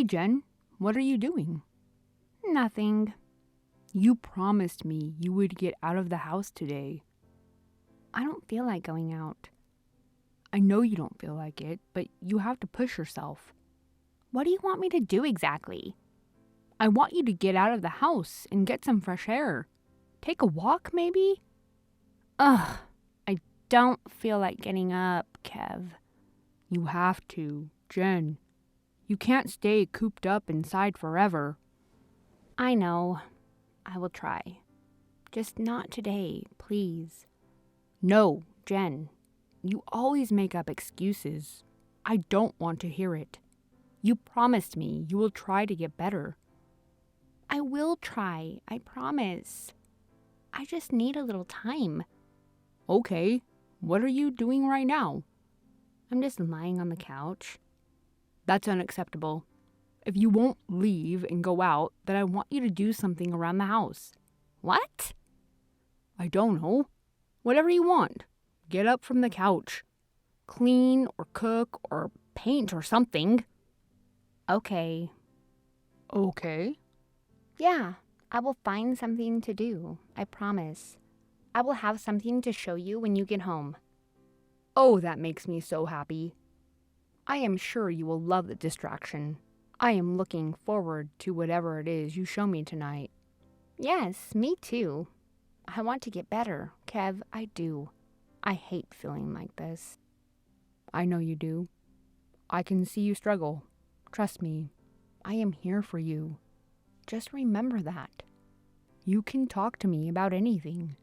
Hey, Jen, what are you doing? Nothing. You promised me you would get out of the house today. I don't feel like going out. I know you don't feel like it, but you have to push yourself. What do you want me to do exactly? I want you to get out of the house and get some fresh air. Take a walk, maybe? Ugh, I don't feel like getting up, Kev. You have to, Jen. You can't stay cooped up inside forever. I know. I will try. Just not today, please. No, Jen. You always make up excuses. I don't want to hear it. You promised me you will try to get better. I will try, I promise. I just need a little time. Okay, what are you doing right now? I'm just lying on the couch. That's unacceptable. If you won't leave and go out, then I want you to do something around the house. What? I don't know. Whatever you want. Get up from the couch. Clean or cook or paint or something. Okay. Okay. Yeah, I will find something to do. I promise. I will have something to show you when you get home. Oh, that makes me so happy. I am sure you will love the distraction. I am looking forward to whatever it is you show me tonight. Yes, me too. I want to get better, Kev, I do. I hate feeling like this. I know you do. I can see you struggle. Trust me, I am here for you. Just remember that. You can talk to me about anything.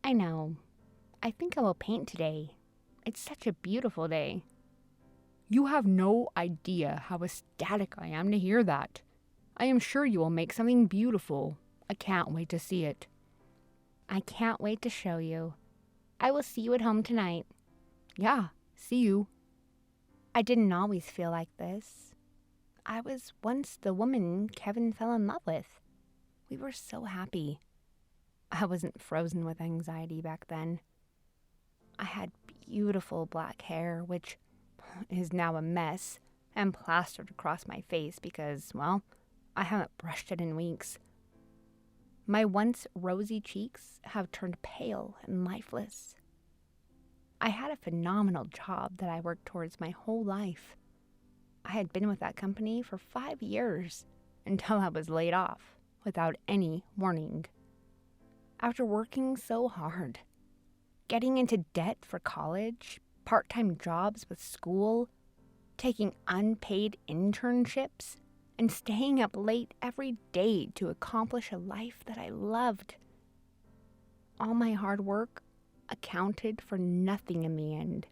I know. I think I will paint today. It's such a beautiful day. You have no idea how ecstatic I am to hear that. I am sure you will make something beautiful. I can't wait to see it. I can't wait to show you. I will see you at home tonight. Yeah, see you. I didn't always feel like this. I was once the woman Kevin fell in love with. We were so happy. I wasn't frozen with anxiety back then. I had beautiful black hair, which is now a mess, and plastered across my face because, well, I haven't brushed it in weeks. My once rosy cheeks have turned pale and lifeless. I had a phenomenal job that I worked towards my whole life. I had been with that company for 5 years until I was laid off without any warning. After working so hard, getting into debt for college, part-time jobs with school, taking unpaid internships, and staying up late every day to accomplish a life that I loved. All my hard work accounted for nothing in the end.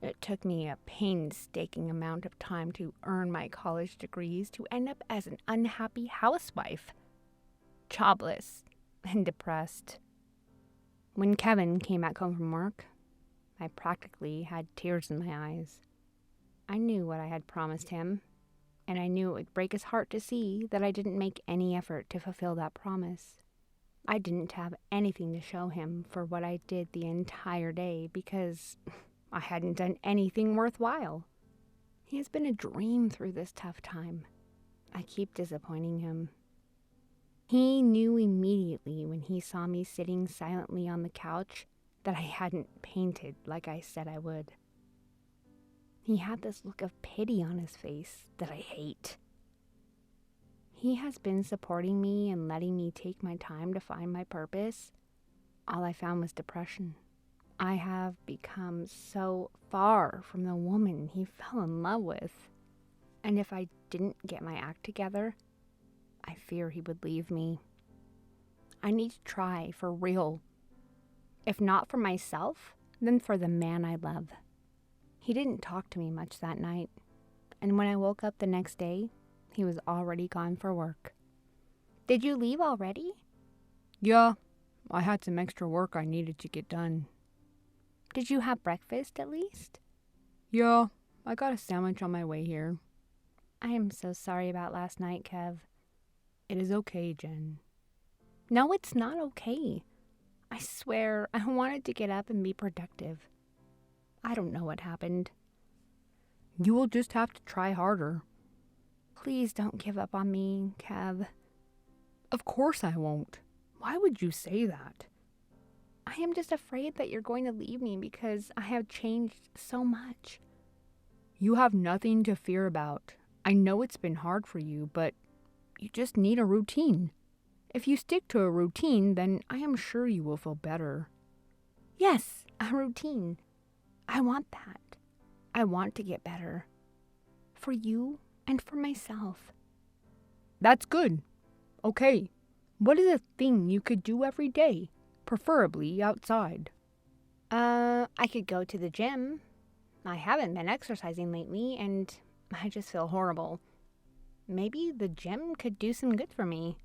It took me a painstaking amount of time to earn my college degrees to end up as an unhappy housewife, jobless and depressed. When Kevin came back home from work, I practically had tears in my eyes. I knew what I had promised him, and I knew it would break his heart to see that I didn't make any effort to fulfill that promise. I didn't have anything to show him for what I did the entire day because I hadn't done anything worthwhile. He has been a dream through this tough time. I keep disappointing him. He knew immediately when he saw me sitting silently on the couch that I hadn't painted like I said I would. He had this look of pity on his face that I hate. He has been supporting me and letting me take my time to find my purpose. All I found was depression. I have become so far from the woman he fell in love with. And if I didn't get my act together, I fear he would leave me. I need to try for real. If not for myself, then for the man I love. He didn't talk to me much that night, and when I woke up the next day, he was already gone for work. Did you leave already? Yeah, I had some extra work I needed to get done. Did you have breakfast at least? Yeah, I got a sandwich on my way here. I am so sorry about last night, Kev. It is okay, Jen. No, it's not okay. I swear, I wanted to get up and be productive. I don't know what happened. You will just have to try harder. Please don't give up on me, Kev. Of course I won't. Why would you say that? I am just afraid that you're going to leave me because I have changed so much. You have nothing to fear about. I know it's been hard for you, but you just need a routine. If you stick to a routine, then I am sure you will feel better. Yes, a routine. I want that. I want to get better. For you and for myself. That's good. Okay, what is a thing you could do every day, preferably outside? I could go to the gym. I haven't been exercising lately, and I just feel horrible. Maybe the gym could do some good for me.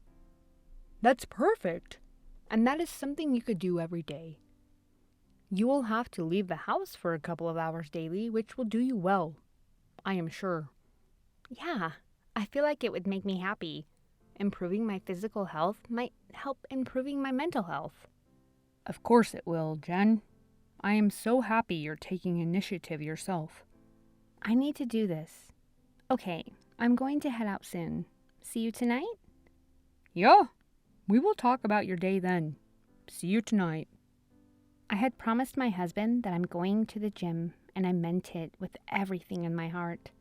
That's perfect. And that is something you could do every day. You will have to leave the house for a couple of hours daily, which will do you well, I am sure. Yeah, I feel like it would make me happy. Improving my physical health might help improving my mental health. Of course it will, Jen. I am so happy you're taking initiative yourself. I need to do this. Okay, I'm going to head out soon. See you tonight? Yeah, we will talk about your day then. See you tonight. I had promised my husband that I'm going to the gym, and I meant it with everything in my heart.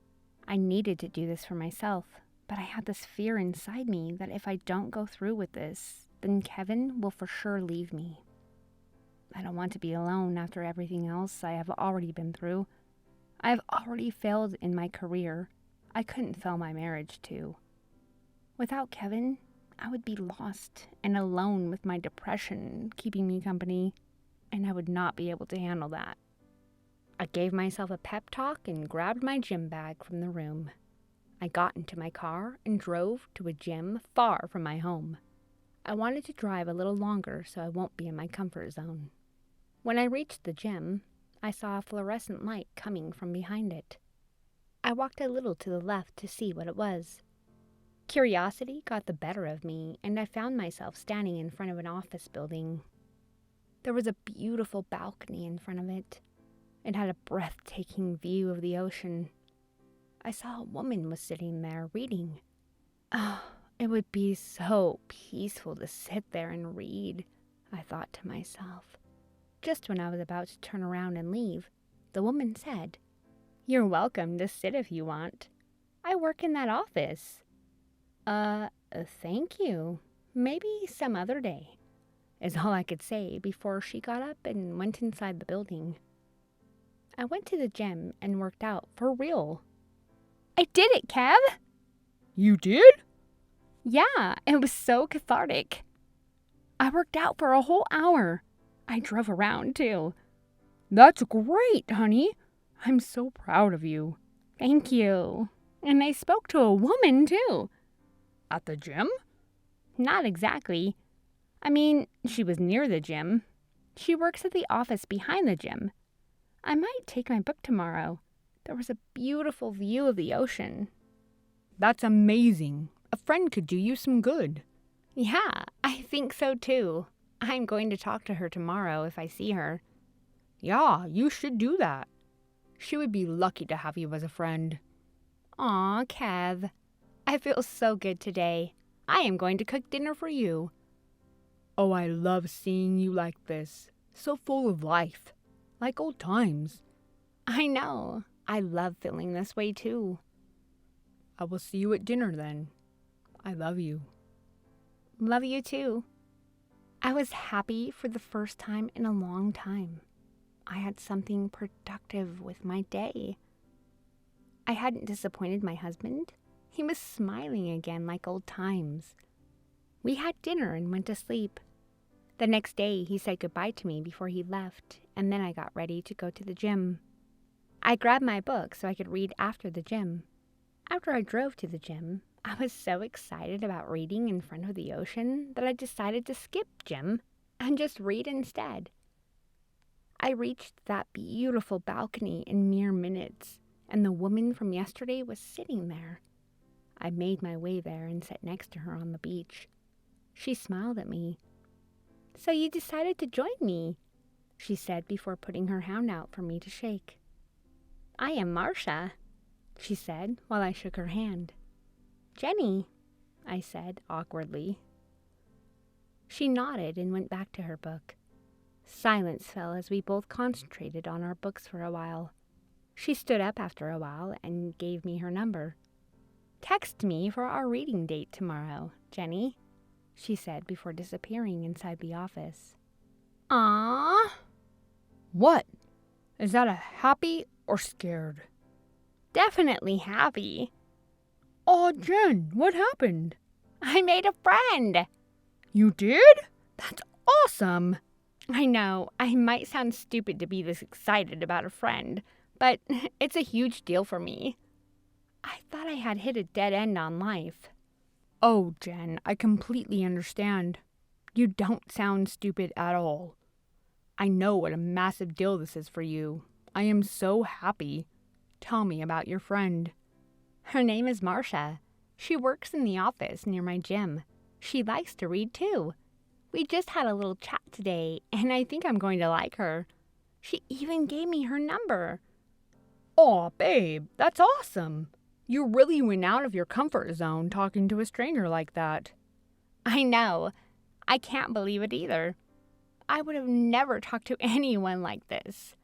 I needed to do this for myself, but I had this fear inside me that if I don't go through with this, then Kevin will for sure leave me. I don't want to be alone after everything else I have already been through. I have already failed in my career. I couldn't fail my marriage, too. Without Kevin, I would be lost and alone with my depression keeping me company, and I would not be able to handle that. I gave myself a pep talk and grabbed my gym bag from the room. I got into my car and drove to a gym far from my home. I wanted to drive a little longer so I won't be in my comfort zone. When I reached the gym, I saw a fluorescent light coming from behind it. I walked a little to the left to see what it was. Curiosity got the better of me, and I found myself standing in front of an office building. There was a beautiful balcony in front of it. It had a breathtaking view of the ocean. I saw a woman was sitting there reading. Oh, it would be so peaceful to sit there and read, I thought to myself. Just when I was about to turn around and leave, the woman said, "You're welcome to sit if you want. I work in that office." Thank you. Maybe some other day," is all I could say before she got up and went inside the building. I went to the gym and worked out for real. I did it, Kev! You did? Yeah, it was so cathartic. I worked out for a whole hour. I drove around, too. That's great, honey. I'm so proud of you. Thank you. And I spoke to a woman, too. At the gym? Not exactly. I mean, she was near the gym. She works at the office behind the gym. I might take my book tomorrow. There was a beautiful view of the ocean. That's amazing. A friend could do you some good. Yeah, I think so too. I'm going to talk to her tomorrow if I see her. Yeah, you should do that. She would be lucky to have you as a friend. Aw, Kev. I feel so good today. I am going to cook dinner for you. Oh, I love seeing you like this. So full of life. Like old times. I know. I love feeling this way too. I will see you at dinner then. I love you. Love you too. I was happy for the first time in a long time. I had something productive with my day. I hadn't disappointed my husband. He was smiling again like old times. We had dinner and went to sleep. The next day, he said goodbye to me before he left, and then I got ready to go to the gym. I grabbed my book so I could read after the gym. After I drove to the gym, I was so excited about reading in front of the ocean that I decided to skip gym and just read instead. I reached that beautiful balcony in mere minutes, and the woman from yesterday was sitting there. I made my way there and sat next to her on the beach. She smiled at me. "So you decided to join me," she said before putting her hand out for me to shake. "I am Marcia," she said while I shook her hand. Jenny, I said awkwardly. She nodded and went back to her book. Silence fell as we both concentrated on our books for a while. She stood up after a while and gave me her number. "Text me for our reading date tomorrow, Jenny," she said before disappearing inside the office. Aww. What? Is that a happy or scared? Definitely happy. Aw, Jen, what happened? I made a friend. You did? That's awesome. I know, I might sound stupid to be this excited about a friend, but it's a huge deal for me. I thought I had hit a dead end on life. Oh, Jen, I completely understand. You don't sound stupid at all. I know what a massive deal this is for you. I am so happy. Tell me about your friend. Her name is Marcia. She works in the office near my gym. She likes to read too. We just had a little chat today, and I think I'm going to like her. She even gave me her number. Aw, babe, that's awesome. You really went out of your comfort zone talking to a stranger like that. I know. I can't believe it either. I would have never talked to anyone like this.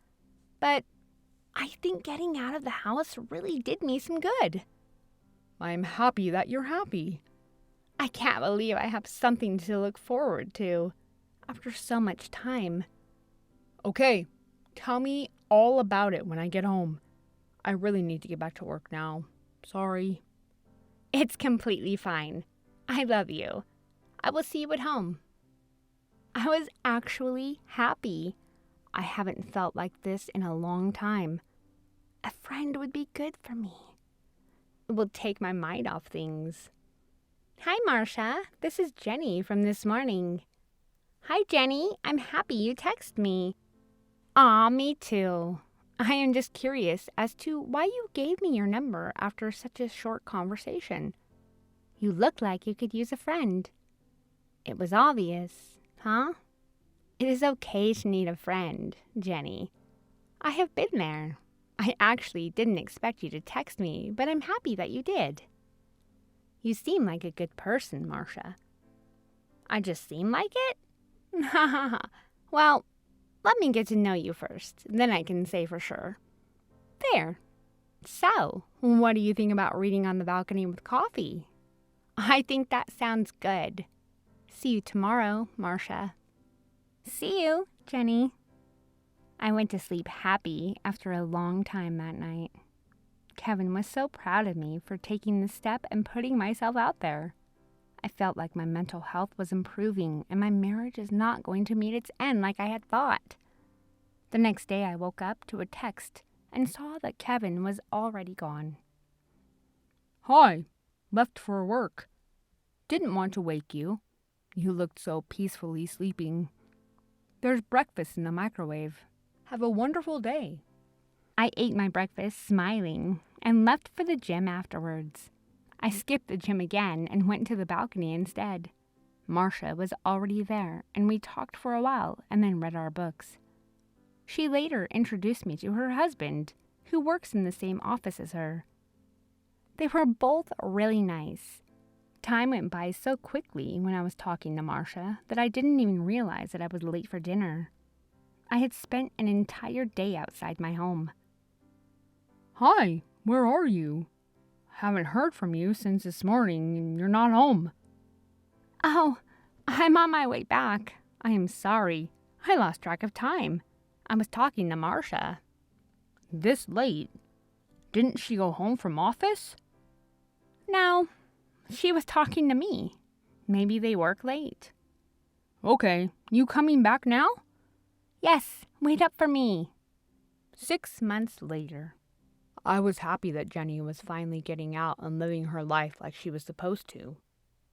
But I think getting out of the house really did me some good. I'm happy that you're happy. I can't believe I have something to look forward to after so much time. Okay, tell me all about it when I get home. I really need to get back to work now. Sorry. It's completely fine. I love you. I will see you at home. I was actually happy. I haven't felt like this in a long time. A friend would be good for me. It will take my mind off things. Hi, Marcia. This is Jenny from this morning. Hi, Jenny. I'm happy you texted me. Aw, me too. I am just curious as to why you gave me your number after such a short conversation. You look like you could use a friend. It was obvious, huh? It is okay to need a friend, Jenny. I have been there. I actually didn't expect you to text me, but I'm happy that you did. You seem like a good person, Marcia. I just seem like it? Ha ha ha. Well, let me get to know you first, then I can say for sure. There. So, what do you think about reading on the balcony with coffee? I think that sounds good. See you tomorrow, Marcia. See you, Jenny. I went to sleep happy after a long time that night. Kevin was so proud of me for taking the step and putting myself out there. I felt like my mental health was improving and my marriage is not going to meet its end like I had thought. The next day I woke up to a text and saw that Kevin was already gone. Hi, left for work. Didn't want to wake you. You looked so peacefully sleeping. There's breakfast in the microwave. Have a wonderful day. I ate my breakfast smiling and left for the gym afterwards. I skipped the gym again and went to the balcony instead. Marcia was already there, and we talked for a while and then read our books. She later introduced me to her husband, who works in the same office as her. They were both really nice. Time went by so quickly when I was talking to Marcia that I didn't even realize that I was late for dinner. I had spent an entire day outside my home. Hi, where are you? Haven't heard from you since this morning and you're not home. Oh, I'm on my way back. I am sorry. I lost track of time. I was talking to Marcia. This late? Didn't she go home from office? No, she was talking to me. Maybe they work late. Okay, you coming back now? Yes, wait up for me. 6 months later. I was happy that Jenny was finally getting out and living her life like she was supposed to.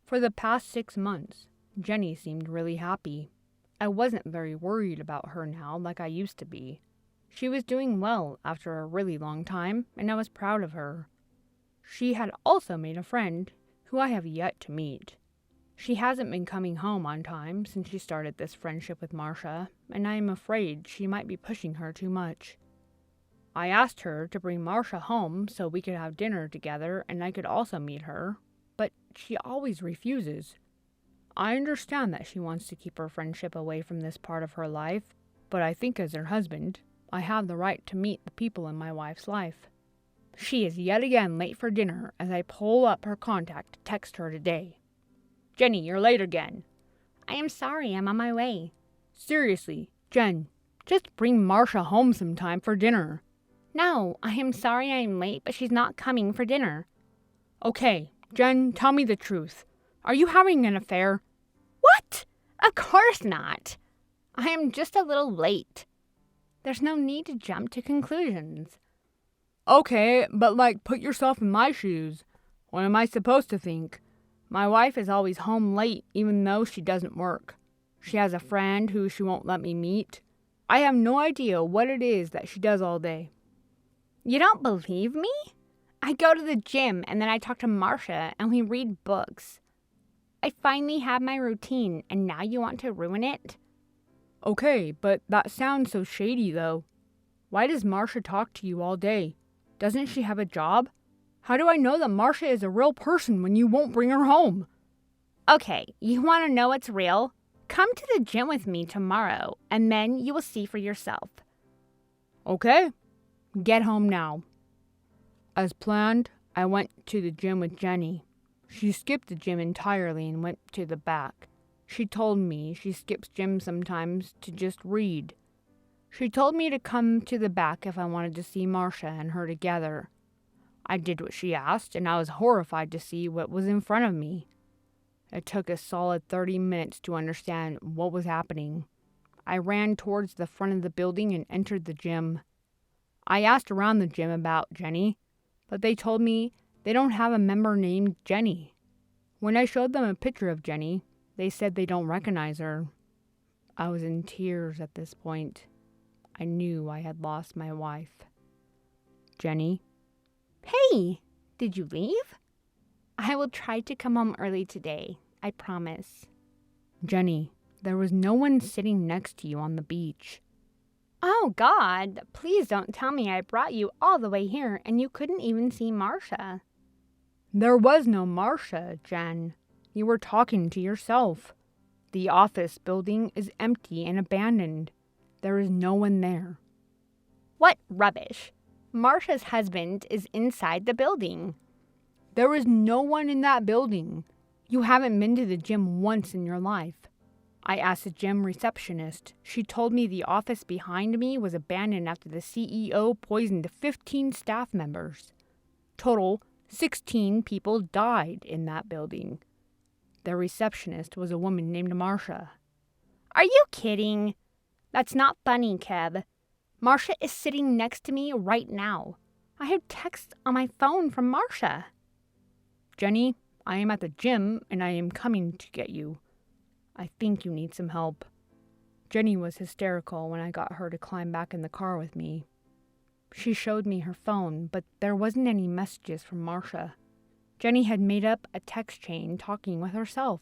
For the past 6 months, Jenny seemed really happy. I wasn't very worried about her now like I used to be. She was doing well after a really long time, and I was proud of her. She had also made a friend who I have yet to meet. She hasn't been coming home on time since she started this friendship with Marcia, and I am afraid she might be pushing her too much. I asked her to bring Marcia home so we could have dinner together and I could also meet her, but she always refuses. I understand that she wants to keep her friendship away from this part of her life, but I think as her husband, I have the right to meet the people in my wife's life. She is yet again late for dinner as I pull up her contact to text her today. Jenny, you're late again. I am sorry, I'm on my way. Seriously, Jen, just bring Marcia home sometime for dinner. No, I am sorry I'm late, but she's not coming for dinner. Okay, Jen, tell me the truth. Are you having an affair? What? Of course not. I am just a little late. There's no need to jump to conclusions. Okay, but put yourself in my shoes. What am I supposed to think? My wife is always home late even though she doesn't work. She has a friend who she won't let me meet. I have no idea what it is that she does all day. You don't believe me? I go to the gym and then I talk to Marcia and we read books. I finally have my routine and now you want to ruin it? Okay, but that sounds so shady though. Why does Marcia talk to you all day? Doesn't she have a job? How do I know that Marcia is a real person when you won't bring her home? Okay, you want to know what's real? Come to the gym with me tomorrow and then you will see for yourself. Okay, get home now. As planned, I went to the gym with Jenny. She skipped the gym entirely and went to the back. She told me she skips gym sometimes to just read. She told me to come to the back if I wanted to see Marcia and her together. I did what she asked, and I was horrified to see what was in front of me. It took a solid 30 minutes to understand what was happening. I ran towards the front of the building and entered the gym. I asked around the gym about Jenny, but they told me they don't have a member named Jenny. When I showed them a picture of Jenny, they said they don't recognize her. I was in tears at this point. I knew I had lost my wife. Jenny? Hey, did you leave? I will try to come home early today, I promise. Jenny, there was no one sitting next to you on the beach. Oh, God, please don't tell me I brought you all the way here and you couldn't even see Marcia. There was no Marcia, Jen. You were talking to yourself. The office building is empty and abandoned. There is no one there. What rubbish. Marcia's husband is inside the building. There is no one in that building. You haven't been to the gym once in your life. I asked the gym receptionist. She told me the office behind me was abandoned after the CEO poisoned 15 staff members. Total, 16 people died in that building. The receptionist was a woman named Marcia. Are you kidding? That's not funny, Keb. Marcia is sitting next to me right now. I have texts on my phone from Marcia. Jenny, I am at the gym and I am coming to get you. I think you need some help. Jenny was hysterical when I got her to climb back in the car with me. She showed me her phone, but there wasn't any messages from Marcia. Jenny had made up a text chain talking with herself.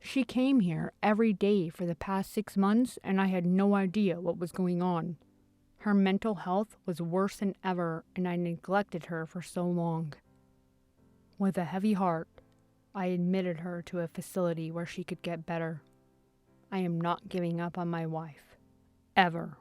She came here every day for the past 6 months, and I had no idea what was going on. Her mental health was worse than ever, and I neglected her for so long. With a heavy heart, I admitted her to a facility where she could get better. I am not giving up on my wife. Ever.